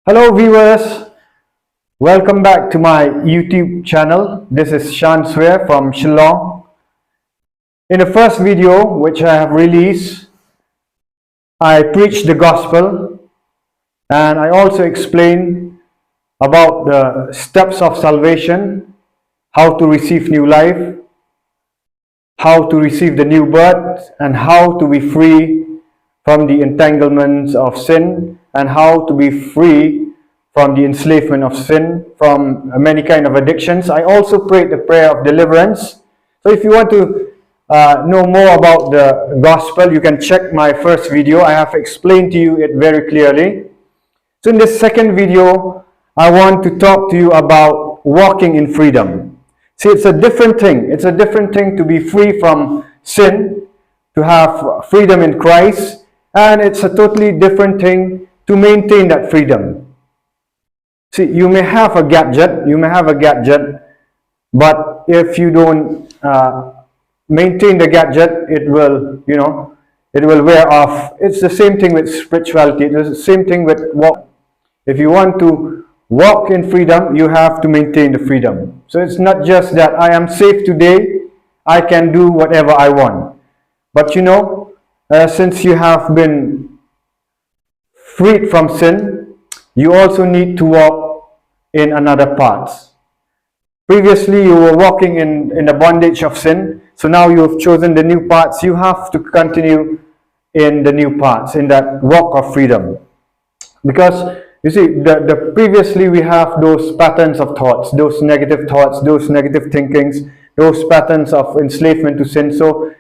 Hello viewers, welcome back to my YouTube channel. This is Shan Swear from Shillong. In the first video which I have released, I preached the gospel and I also explained about the steps of salvation, how to receive new life, how to receive the new birth, and how to be free from the entanglements of sin, and how to be free from the enslavement of sin, from many kind of addictions. I also prayed the prayer of deliverance. So if you want to know more about the gospel, you can check my first video. I have explained to you it very clearly. So in this second video, I want to talk to you about walking in freedom. See, it's a different thing. It's a different thing to be free from sin, to have freedom in Christ, and it's a totally different thing to maintain that freedom. See, you may have a gadget, but if you don't maintain the gadget, it will, it will wear off. It's the same thing with spirituality. It's the same thing with walk. If you want to walk in freedom, you have to maintain the freedom. So it's not just that I am safe today, I can do whatever I want. But since you have been freed from sin, you also need to walk in another path. Previously, you were walking in the bondage of sin. So now you have chosen the new paths. You have to continue in the new paths, in that walk of freedom. Because you see, previously we have those patterns of thoughts, those negative thinkings, those patterns of enslavement to sin. So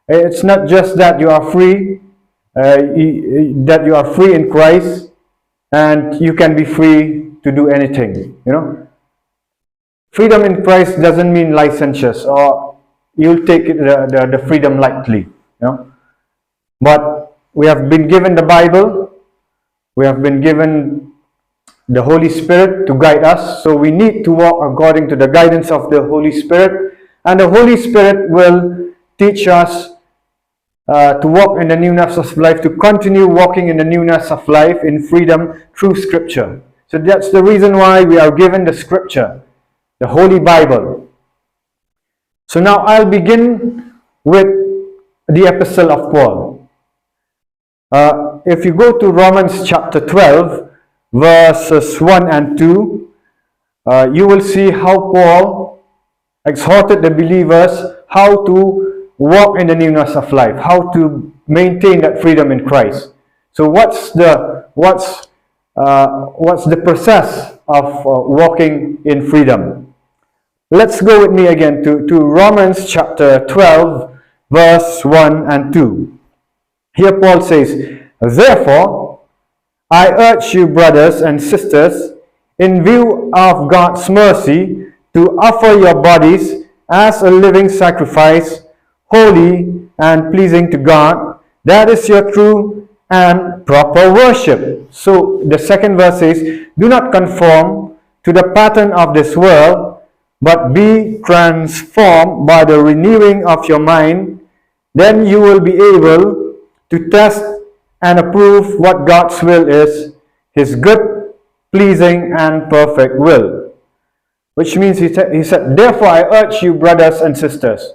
it's not just that you are free, that you are free in Christ, and you can be free to do anything. Freedom in Christ doesn't mean licentious, or you'll take the freedom lightly. But we have been given the Bible. We have been given the Holy Spirit to guide us. So we need to walk according to the guidance of the Holy Spirit. And the Holy Spirit will teach us to walk in the newness of life, to continue walking in the newness of life in freedom through Scripture. So that's the reason why we are given the Scripture, the Holy Bible. So now I'll begin with the Epistle of Paul. If you go to Romans chapter 12, verses 1 and 2, you will see how Paul exhorted the believers how to walk in the newness of life, how to maintain that freedom in Christ. So what's the process of walking in freedom? Let's go with me again to Romans chapter 12, verse 1 and 2. Here Paul says, "Therefore, I urge you, brothers and sisters, in view of God's mercy, to offer your bodies as a living sacrifice, holy and pleasing to God. That is your true and proper worship." So the second verse says, "Do not conform to the pattern of this world, but be transformed by the renewing of your mind. Then you will be able to test and approve what God's will is, His good, pleasing, and perfect will." Which means he said, "Therefore I urge you, brothers and sisters."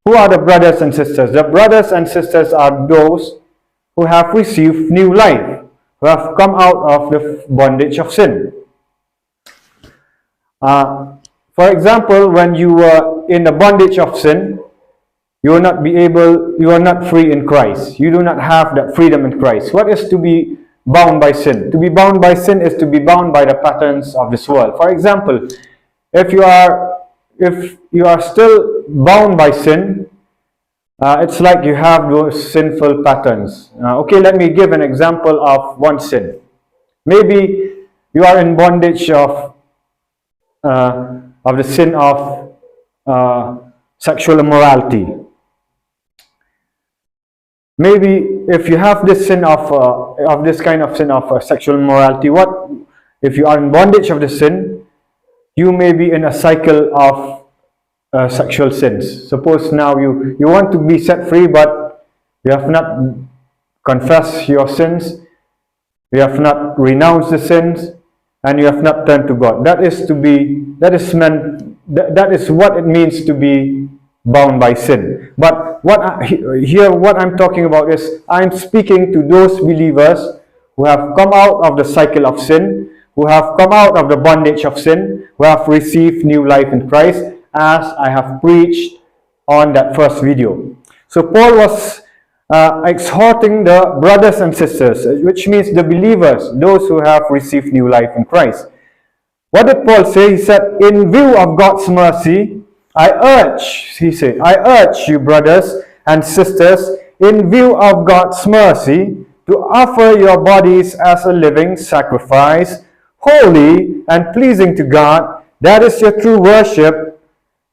Who are the brothers and sisters? The brothers and sisters are those who have received new life, who have come out of the bondage of sin. For example, when you were in the bondage of sin, you are not free in Christ. You do not have that freedom in Christ. What is to be bound by sin? To be bound by sin is to be bound by the patterns of this world. For example, if you are still bound by sin, it's like you have those sinful patterns. Okay, let me give an example of one sin. Maybe you are in bondage of the sin of sexual immorality. Maybe if you have this sin of this kind of sin of sexual immorality, what if you are in bondage of the sin? You may be in a cycle of sexual sins. Suppose now you want to be set free, but you have not confessed your sins. You have not renounced the sins, and you have not turned to God. That is what it means to be bound by sin. But what I'm talking about is, I'm speaking to those believers who have come out of the cycle of sin, who have come out of the bondage of sin, who have received new life in Christ, as I have preached on that first video. So Paul was exhorting the brothers and sisters, which means the believers, those who have received new life in Christ. What did Paul say? He said, in view of God's mercy, I urge you, brothers and sisters, in view of God's mercy, to offer your bodies as a living sacrifice, holy and pleasing to God. That is your true worship,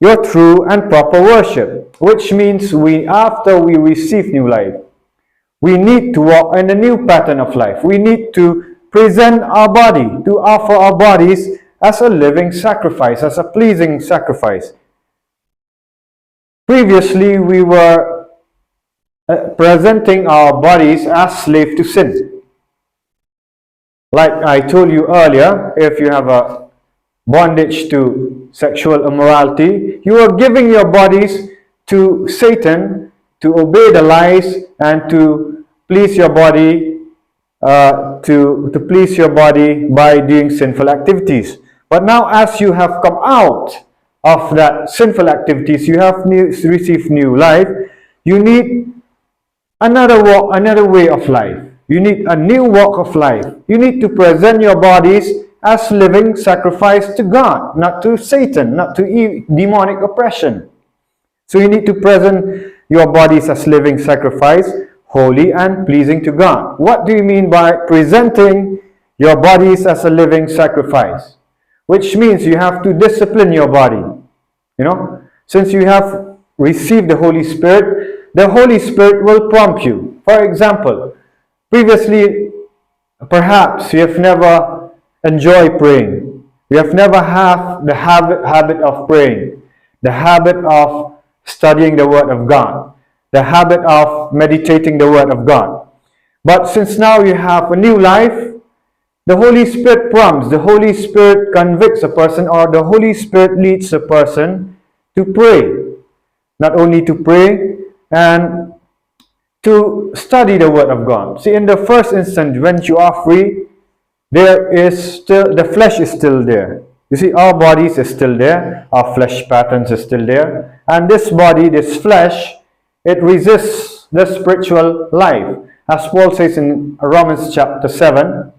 your true and proper worship. Which means after we receive new life, we need to walk in a new pattern of life. We need to present our body, to offer our bodies as a living sacrifice, as a pleasing sacrifice. Previously, we were presenting our bodies as slave to sin. Like I told you earlier, if you have a bondage to sexual immorality, you are giving your bodies to Satan to obey the lies and to please your body, to please your body by doing sinful activities. But now, as you have come out of that sinful activities, you have received new life, you need another way of life. You need a new walk of life. You need to present your bodies as living sacrifice to God, not to Satan, not to demonic oppression. So you need to present your bodies as living sacrifice, holy and pleasing to God. What do you mean by presenting your bodies as a living sacrifice? Which means you have to discipline your body. Since you have received the Holy Spirit will prompt you. For example, previously, perhaps you have never enjoyed praying. You have never had the habit of praying, the habit of studying the Word of God, the habit of meditating the Word of God. But since now you have a new life, the Holy Spirit prompts, the Holy Spirit convicts a person, or the Holy Spirit leads a person to pray. Not only to pray, and to study the Word of God. See, in the first instance, when you are free, the flesh is still there. You see, our bodies is still there, our flesh patterns is still there, and this body, this flesh, it resists the spiritual life. As Paul says in Romans chapter 7,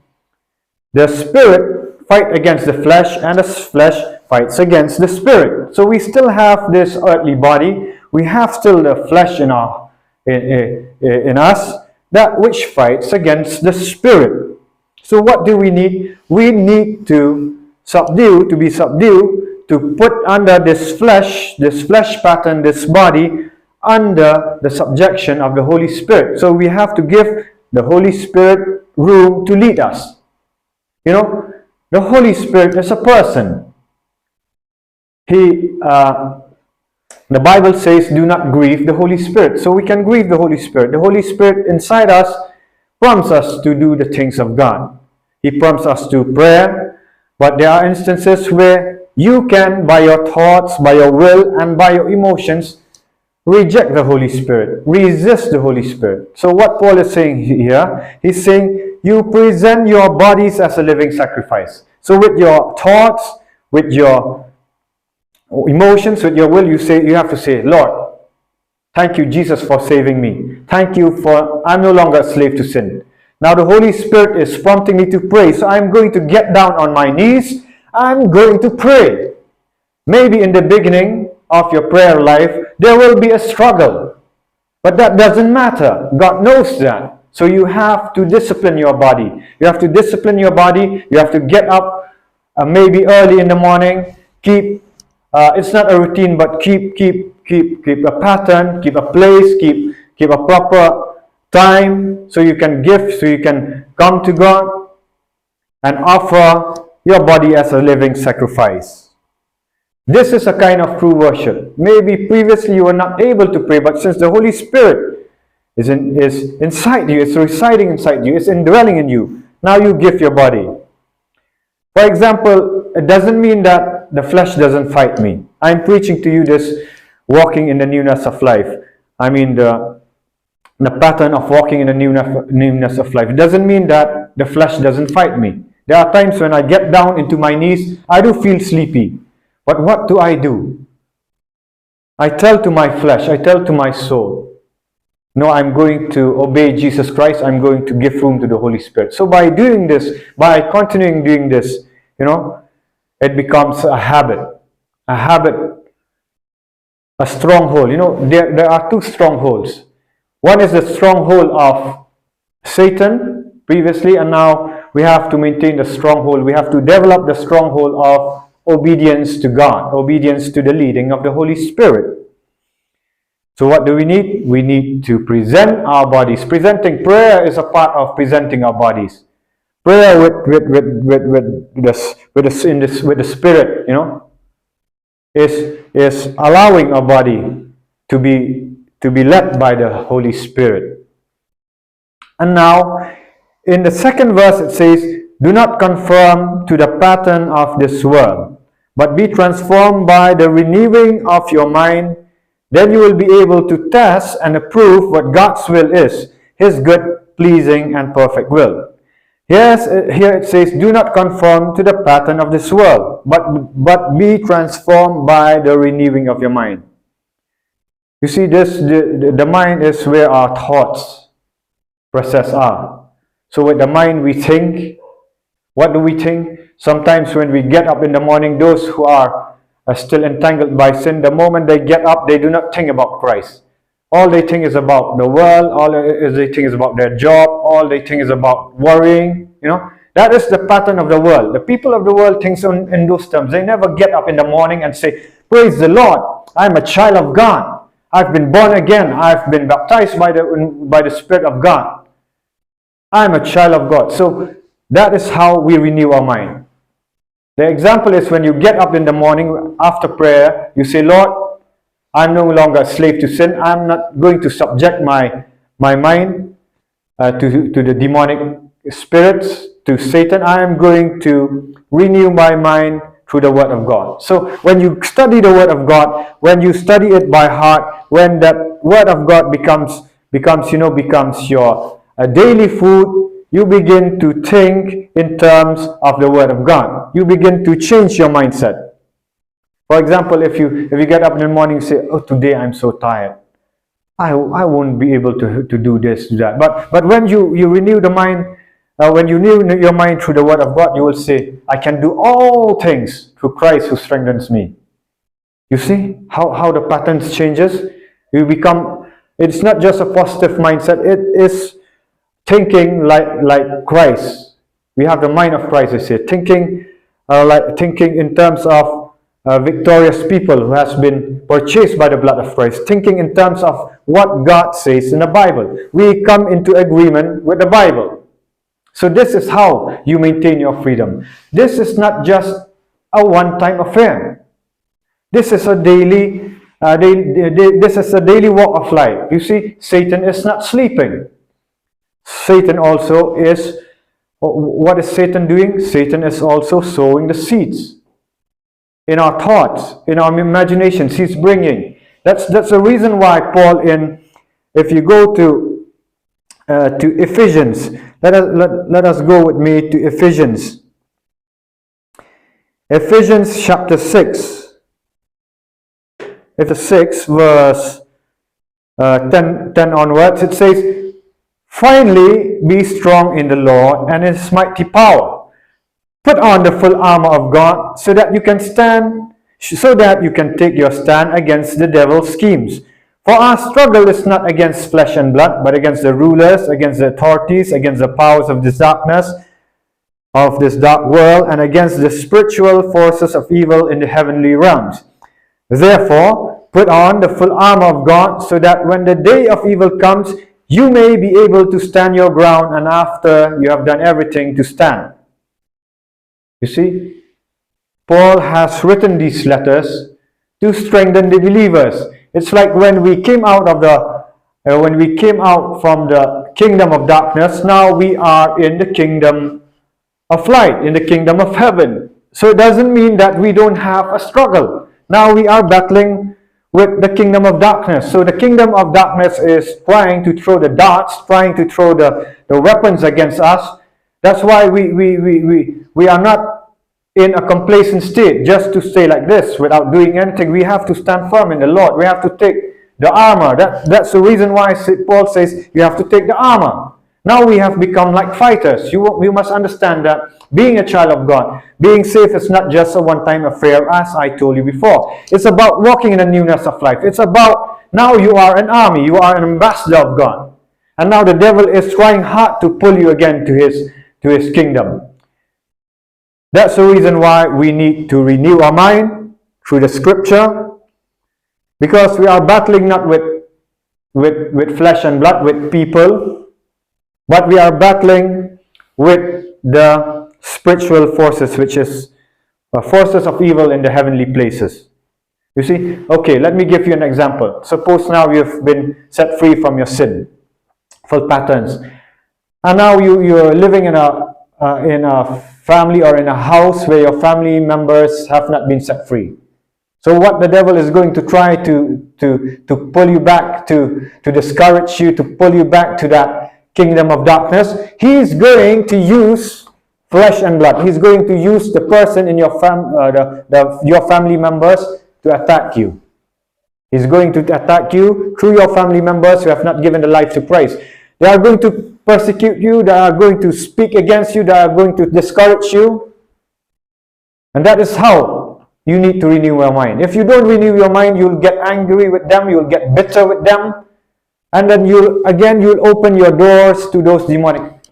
the spirit fights against the flesh, and the flesh fights against the spirit. So we still have this earthly body, we have still the flesh in us, that which fights against the spirit. So what do we need? We need to be subdued, to put under this flesh pattern, this body, under the subjection of the Holy Spirit. So we have to give the Holy Spirit room to lead us. The Holy Spirit is a person. The Bible says, do not grieve the Holy Spirit. So we can grieve the Holy Spirit. The Holy Spirit inside us prompts us to do the things of God. He prompts us to prayer. But there are instances where you can, by your thoughts, by your will, and by your emotions, reject the Holy Spirit, resist the Holy Spirit. So what Paul is saying here, he's saying you present your bodies as a living sacrifice. So with your thoughts, with your emotions, with your will, you have to say, Lord, thank you, Jesus, for saving me. Thank you for, I'm no longer a slave to sin. Now the Holy Spirit is prompting me to pray. So I'm going to get down on my knees. I'm going to pray. Maybe in the beginning of your prayer life, there will be a struggle. But that doesn't matter. God knows that. So you have to discipline your body. You have to discipline your body. You have to get up maybe early in the morning. It's not a routine, but keep a pattern, keep a place, keep a proper time, so you can give, so you can come to God and offer your body as a living sacrifice. This is a kind of true worship. Maybe previously you were not able to pray, but since the Holy Spirit is inside you, is residing inside you, is indwelling in you, Now you give your body. For example, it doesn't mean that the flesh doesn't fight me. I'm preaching to you this walking in the newness of life. I mean the pattern of walking in the newness of life. It doesn't mean that the flesh doesn't fight me. There are times when I get down into my knees, I do feel sleepy. But what do? I tell to my flesh, I tell to my soul, no, I'm going to obey Jesus Christ. I'm going to give room to the Holy Spirit. So by doing this, by continuing doing this, it becomes a habit, a stronghold. There are two strongholds. One is the stronghold of Satan previously, and now we have to maintain the stronghold. We have to develop the stronghold of obedience to God, obedience to the leading of the Holy Spirit. So what do we need? We need to present our bodies. Prayer is a part of presenting our bodies. Prayer with the Spirit, is allowing our body to be led by the Holy Spirit. And now, in the second verse, it says, "Do not conform to the pattern of this world, but be transformed by the renewing of your mind. Then you will be able to test and approve what God's will is, His good, pleasing, and perfect will." Here it says, "Do not conform to the pattern of this world, but be transformed by the renewing of your mind." You see, the mind is where our thoughts process are. So with the mind we think. What do we think? Sometimes when we get up in the morning, those who are still entangled by sin, the moment they get up, they do not think about Christ. All they think is about the world, all they think is about their job, all they think is about worrying. That is the pattern of the world. The people of the world think in those terms. They never get up in the morning and say, "Praise the Lord, I'm a child of God. I've been born again. I've been baptized by the Spirit of God. I'm a child of God." So that is how we renew our mind. The example is when you get up in the morning after prayer, you say, "Lord, I'm no longer a slave to sin. I'm not going to subject my mind to the demonic spirits, to Satan. I am going to renew my mind through the Word of God." So when you study the Word of God, when you study it by heart, when that Word of God becomes your daily food, you begin to think in terms of the Word of God. You begin to change your mindset. For example, if you get up in the morning and say, "Oh, today I'm so tired. I won't be able to do this, do that." But when you renew the mind, when you renew your mind through the Word of God, you will say, "I can do all things through Christ who strengthens me." You see how the patterns changes? It's not just a positive mindset, it is thinking like Christ. We have the mind of Christ, I say. Thinking in terms of victorious people who has been purchased by the blood of Christ. Thinking in terms of what God says in the Bible. We come into agreement with the Bible. So this is how you maintain your freedom. This is not just a one-time affair. This is a daily walk of life. You see, Satan is not sleeping. Satan also is, what is Satan doing? Satan is also sowing the seeds in our thoughts, in our imaginations. He's bringing. That's the reason why Paul, if you go to Ephesians, let us go with me to Ephesians. Ephesians chapter 6. If the 6 verse 10 onwards, it says, "Finally, be strong in the Lord and His mighty power. Put on the full armor of God so that you can take your stand against the devil's schemes. For our struggle is not against flesh and blood, but against the rulers, against the authorities, against the powers of this darkness, of this dark world, and against the spiritual forces of evil in the heavenly realms. Therefore, put on the full armor of God so that when the day of evil comes, you may be able to stand your ground, and after you have done everything, to stand." You see, Paul has written these letters to strengthen the believers. It's like when we came out from the kingdom of darkness. Now we are in the kingdom of light, in the kingdom of heaven. So it doesn't mean that we don't have a struggle. Now we are battling with the kingdom of darkness. So the kingdom of darkness is trying to throw the darts, trying to throw the weapons against us. That's why we are not in a complacent state just to stay like this without doing anything. We have to stand firm in the Lord. We have to take the armor. That's the reason why Paul says you have to take the armor. Now we have become like fighters. You must understand that being a child of God, being saved is not just a one-time affair, as I told you before. It's about walking in the newness of life. It's about now you are an army. You are an ambassador of God. And now the devil is trying hard to pull you again to his kingdom. That's the reason why we need to renew our mind through the scripture, because we are battling not with flesh and blood, with people, but we are battling with the spiritual forces, which is forces of evil in the heavenly places. You see? Okay, let me give you an example. Suppose now you've been set free from your sinful patterns, and now you're living in a family or in a house where your family members have not been set free. So what the devil is going to try to pull you back, to discourage you, to pull you back to that kingdom of darkness, he is going to use flesh and blood. He's going to use the person in your your family members to attack you. He's going to attack you through your family members who have not given the life to Christ. They are going to persecute you. They are going to speak against you. They are going to discourage you. And that is how you need to renew your mind. If you don't renew your mind, you'll get angry with them. You'll get bitter with them. And then you'll open your doors to those demonic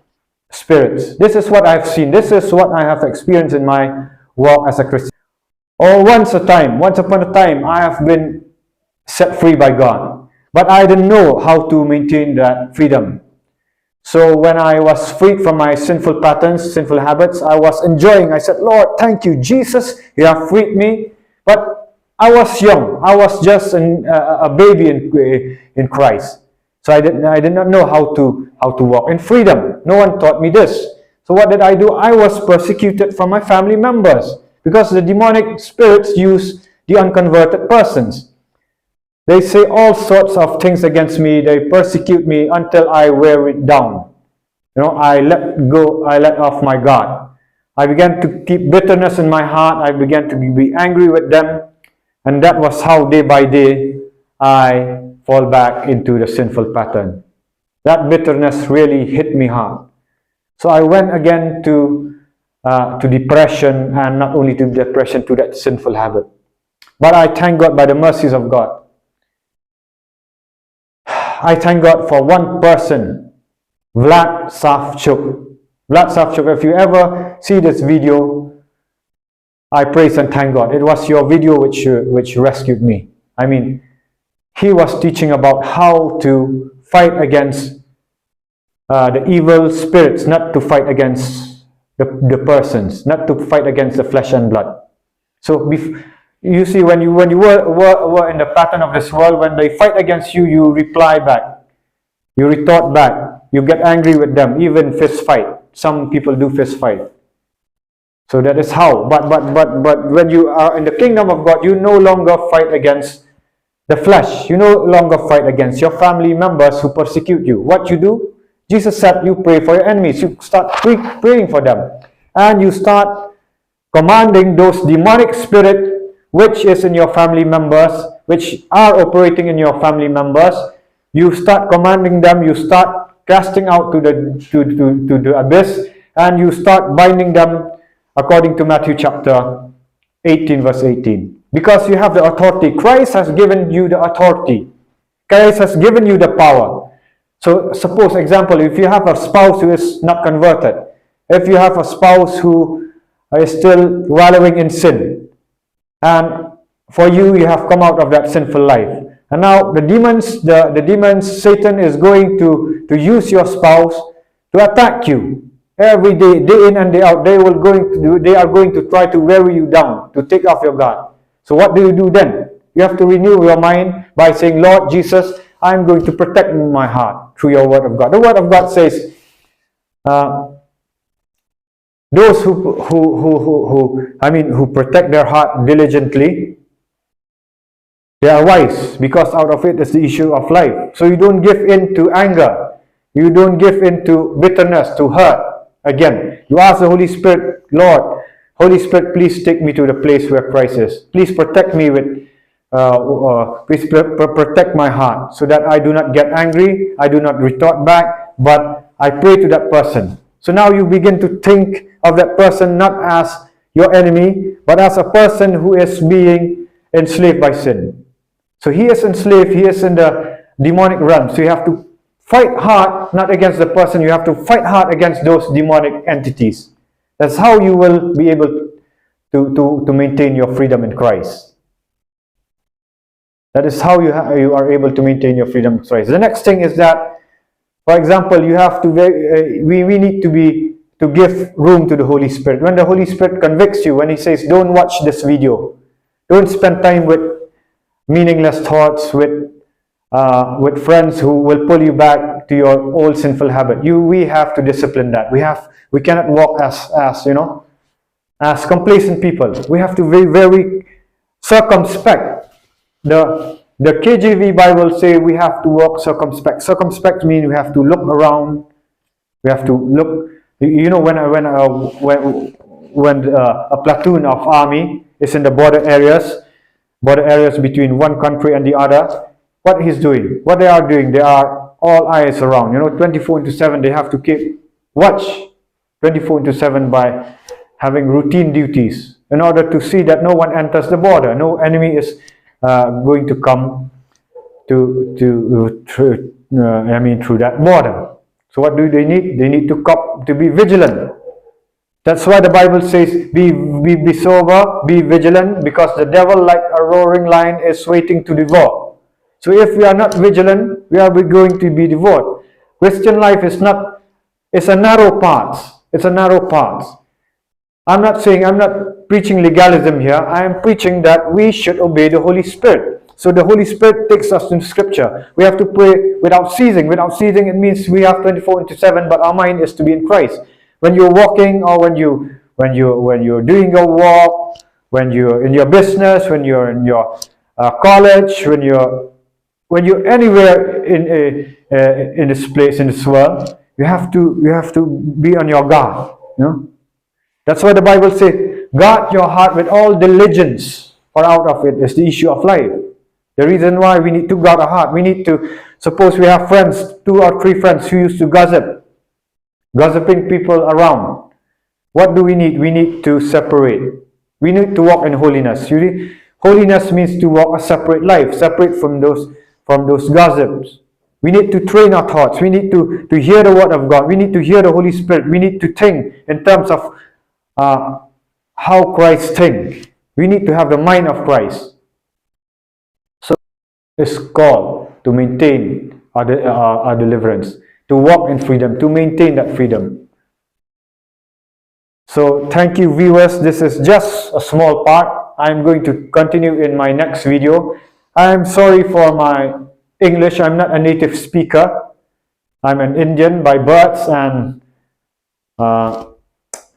spirits. This is what I've seen. This is what I have experienced in my walk as a Christian. Or once upon a time, I have been set free by God. But I didn't know how to maintain that freedom. So when I was freed from my sinful patterns, sinful habits, I was enjoying. I said, Lord, thank you, Jesus. You have freed me. But I was young. I was just a baby in Christ. So I did not know how to walk in freedom. No one taught me this. So what did I do? I was persecuted from my family members because the demonic spirits use the unconverted persons. They say all sorts of things against me. They persecute me until I wear it down. I let off my guard. I began to keep bitterness in my heart. I began to be angry with them. And that was how day by day I fall back into the sinful pattern. That bitterness really hit me hard. So I went again to depression, and not only to depression, to that sinful habit. But I thank God by the mercies of God. I thank God for one person, Vlad Savchuk. Vlad Savchuk, if you ever see this video, I praise and thank God. It was your video which rescued me. I mean, he was teaching about how to fight against the evil spirits, not to fight against the persons, not to fight against the flesh and blood. So you see, when you were in the pattern of this world, when they fight against you, you reply back, you retort back, you get angry with them, even fist fight. Some people do fist fight. So that is how. But when you are in the kingdom of God, you no longer fight against the flesh. You no longer fight against your family members who persecute you. What you do? Jesus said you pray for your enemies. You start praying for them. And you start commanding those demonic spirits which is in your family members, which are operating in your family members. You start commanding them. You start casting out to the abyss. And you start binding them according to Matthew chapter 18 verse 18. Because you have the authority. Christ has given you the authority. Christ has given you the power. So suppose, example, if you have a spouse who is not converted, if you have a spouse who is still wallowing in sin, and for you have come out of that sinful life, and now the demons, Satan is going to use your spouse to attack you every day, day in and day out. They are going to try to wear you down, to take off your guard. So what do you do then? You have to renew your mind by saying, Lord Jesus, I'm going to protect my heart. through your word of God. The word of God says, those who protect their heart diligently, they are wise, because out of it is the issue of life. So you don't give in to anger. You don't give in to bitterness, to hurt. Again, you ask the Holy Spirit, Lord, Holy Spirit, please take me to the place where Christ is. Please protect me with, please protect my heart, so that I do not get angry, I do not retort back, but I pray to that person. So now you begin to think of that person not as your enemy, but as a person who is being enslaved by sin. So he is enslaved, he is in the demonic realm. So you have to fight hard, not against the person, you have to fight hard against those demonic entities. That's how you will be able to maintain your freedom in Christ. That is how you are able to maintain your freedom in Christ. The next thing is that, for example, you have to we need to give room to the Holy Spirit. When the Holy Spirit convicts you, when He says, don't watch this video, don't spend time with meaningless thoughts, with friends who will pull you back to your old sinful habit. We have to discipline that. We cannot walk as complacent people. We have to be very circumspect. The KJV Bible say we have to walk circumspect. Circumspect means we have to look around. We have to look. You know, when a platoon of army is in the border areas between one country and the other, what he's doing, what they are doing, they are all eyes around. 24/7. They have to keep watch 24/7 by having routine duties in order to see that no one enters the border, no enemy is going to come through that border. So what do they need? They need to be vigilant. That's why the Bible says, be sober, be vigilant, because the devil, like a roaring lion, is waiting to devour. So if we are not vigilant, we are going to be devoured. Christian life is a narrow path. It's a narrow path. I'm not preaching legalism here. I am preaching that we should obey the Holy Spirit. So the Holy Spirit takes us into Scripture. We have to pray without ceasing. Without ceasing, it means we have 24/7, but our mind is to be in Christ. When you're walking, or when you're doing your walk, when you're in your business, when you're in your college, when you're anywhere in this place, in this world, you have to be on your guard. That's why the Bible says, guard your heart with all diligence, for out of it is the issue of life. The reason why we need to guard our heart, we need to, suppose we have friends, 2 or 3 friends who used to gossiping people around. What do we need? We need to separate. We need to walk in holiness. Holiness means to walk a separate life, separate from those gossips. We need to train our thoughts. We need to hear the word of God. We need to hear the Holy Spirit. We need to think in terms of how Christ thinks. We need to have the mind of Christ. So it's called to maintain our deliverance, to walk in freedom, to maintain that freedom. So thank you, viewers. This is just a small part. I'm going to continue in my next video. I'm sorry for my English. I'm not a native speaker. I'm an Indian by birth, and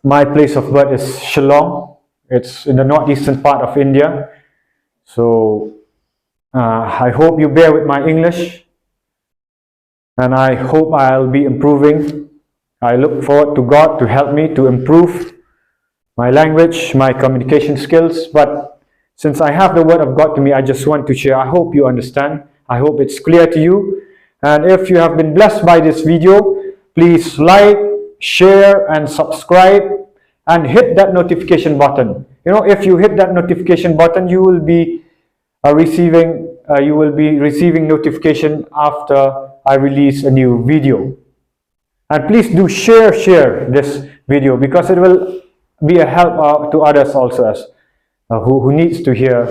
my place of birth is Shillong. It's in the northeastern part of India. So I hope you bear with my English, and I hope I'll be improving. I look forward to God to help me to improve my language, my communication skills. But since I have the word of God to me, I just want to share. I hope you understand. I hope it's clear to you. And if you have been blessed by this video, please like, share, and subscribe, and hit that notification button. If you hit that notification button, you will be receiving notification after I release a new video. And please do share this video, because it will be a help to others also, as who needs to hear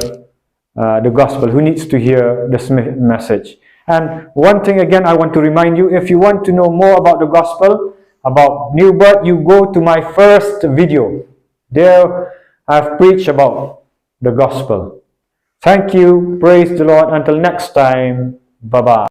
the gospel, who needs to hear this message. And one thing again, I want to remind you, if you want to know more about the gospel, about new birth, you go to my first video. There I've preached about the gospel. Thank you. Praise the Lord. Until next time. Bye-bye.